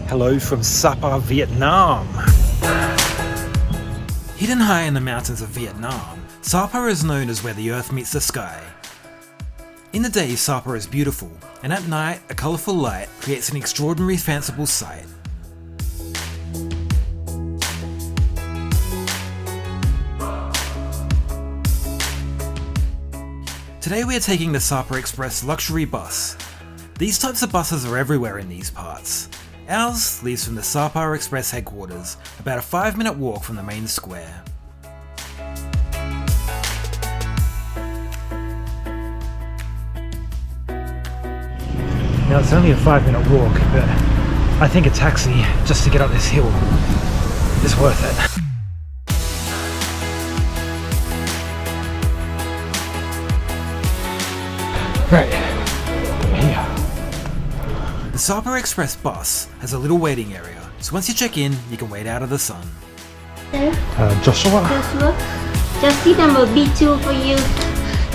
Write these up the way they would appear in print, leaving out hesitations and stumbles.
Hello from SaPa, Vietnam. Hidden high in the mountains of Vietnam, SaPa is known as where the earth meets the sky. In the day, SaPa is beautiful, and at night, a colourful light creates an extraordinary fanciful sight. Today we are taking the SaPa Express luxury bus. These types of buses are everywhere in these parts. Ours leaves from the SaPa Express headquarters, about a 5-minute walk from the main square. Now it's only a 5-minute walk, but I think a taxi just to get up this hill is worth it. Right, here. The SaPa Express bus has a little waiting area, so once you check in, you can wait out of the sun. Joshua? Just seat number B2 for you.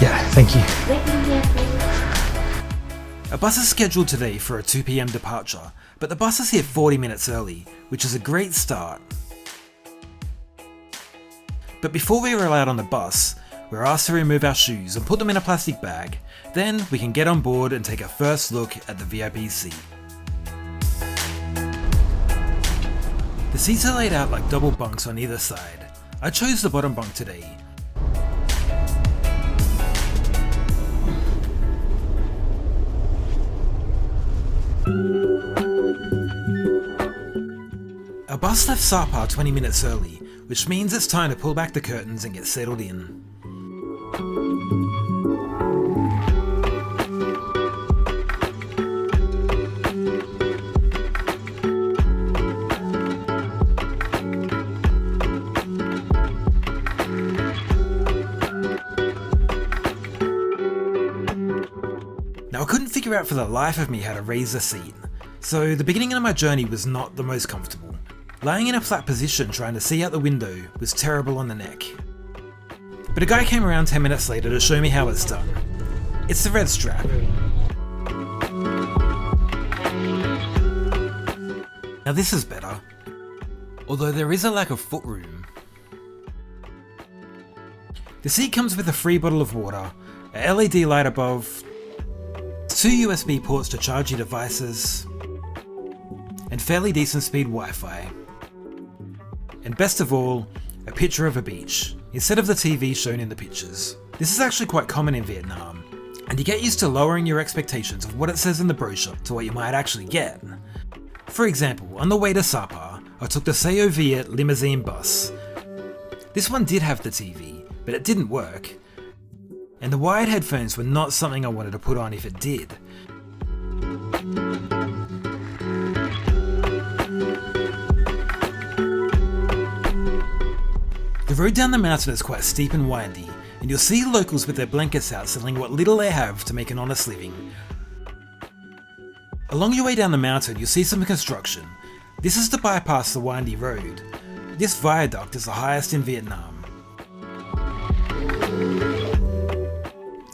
Yeah, thank you. Waiting here, please. A bus is scheduled today for a 2 PM departure, but the bus is here 40 minutes early, which is a great start. But before we roll out on the bus, we're asked to remove our shoes and put them in a plastic bag. Then we can get on board and take a first look at the VIP seat. The seats are laid out like double bunks on either side. I chose the bottom bunk today. Our bus left SaPa 20 minutes early, which means it's time to pull back the curtains and get settled in. Now I couldn't figure out for the life of me how to raise the seat, so the beginning of my journey was not the most comfortable. Lying in a flat position trying to see out the window was terrible on the neck. But a guy came around 10 minutes later to show me how it's done. It's the red strap. Now this is better, although there is a lack of footroom. The seat comes with a free bottle of water, a LED light above, 2 USB ports to charge your devices, and fairly decent speed Wi-Fi. And best of all, a picture of a beach, instead of the TV shown in the pictures. This is actually quite common in Vietnam, and you get used to lowering your expectations of what it says in the brochure to what you might actually get. For example, on the way to SaPa, I took the VIP Limousine bus. This one did have the TV, but it didn't work. And the wired headphones were not something I wanted to put on if it did. The road down the mountain is quite steep and windy, and you'll see locals with their blankets out selling what little they have to make an honest living. Along your way down the mountain, you'll see some construction. This is to bypass the windy road. This viaduct is the highest in Vietnam.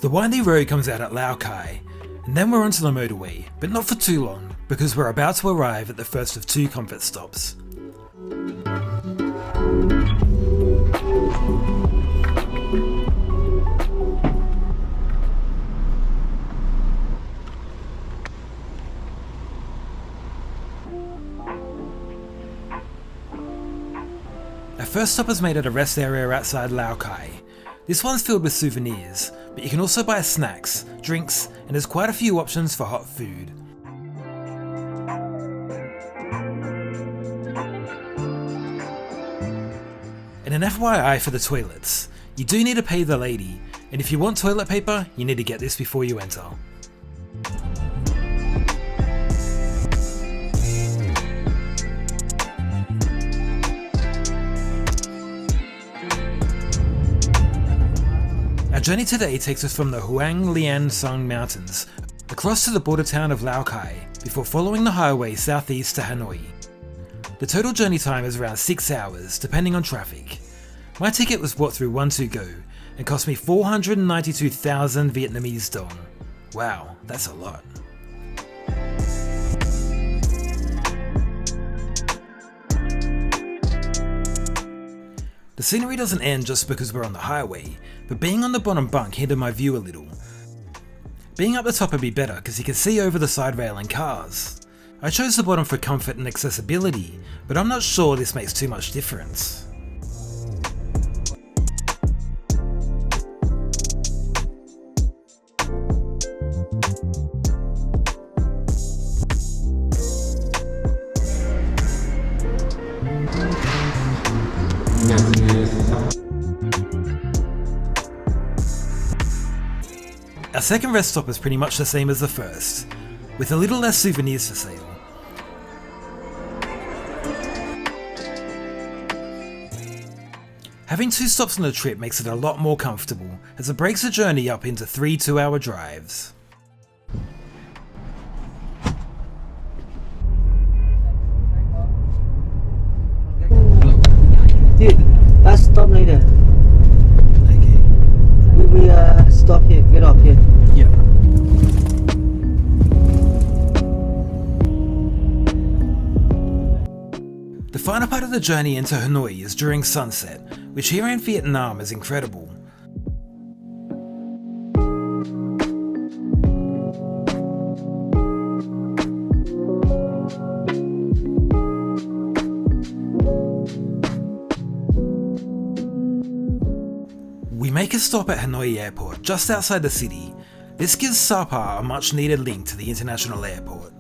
The windy road comes out at Lao Cai, and then we're onto the motorway, but not for too long, because we're about to arrive at the first of 2 comfort stops. Our first stop is made at a rest area outside Lao Cai. This one's filled with souvenirs, but you can also buy snacks, drinks, and there's quite a few options for hot food. And an FYI for the toilets, you do need to pay the lady, and if you want toilet paper, you need to get this before you enter. Our journey today takes us from the Huang Lian Sung Mountains across to the border town of Lao Cai before following the highway southeast to Hanoi. The total journey time is around 6 hours, depending on traffic. My ticket was bought through One2Go and cost me 492,000 Vietnamese dong. Wow, that's a lot. The scenery doesn't end just because we're on the highway, but being on the bottom bunk hindered my view a little. Being up the top would be better because you can see over the side rail and cars. I chose the bottom for comfort and accessibility, but I'm not sure this makes too much difference. Our second rest stop is pretty much the same as the first, with a little less souvenirs for sale. Having 2 stops on the trip makes it a lot more comfortable, as it breaks the journey up into 3 2-hour drives. Dude, last stop later. Okay. We stop here, get off here. Yeah. The final part of the journey into Hanoi is during sunset, which here in Vietnam is incredible. We make a stop at Hanoi Airport, just outside the city. This gives SaPa a much needed link to the international airport.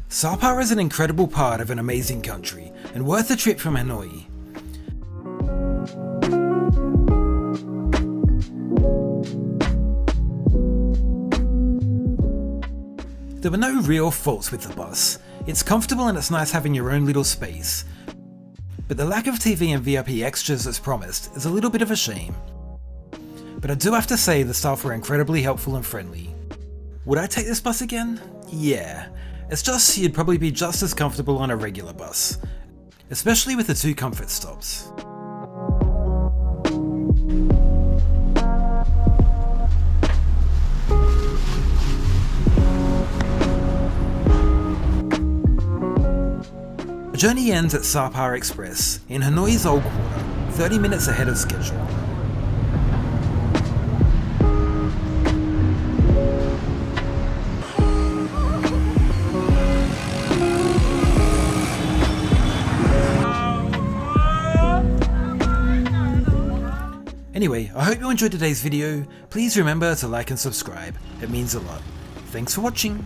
SaPa is an incredible part of an amazing country, and worth a trip from Hanoi. There were no real faults with the bus. It's comfortable and it's nice having your own little space. But the lack of TV and VIP extras as promised is a little bit of a shame. But I do have to say the staff were incredibly helpful and friendly. Would I take this bus again? Yeah. It's just you'd probably be just as comfortable on a regular bus, especially with the 2 comfort stops. The journey ends at SaPa Express in Hanoi's Old Quarter, 30 minutes ahead of schedule. Anyway, I hope you enjoyed today's video. Please remember to like and subscribe, it means a lot. Thanks for watching.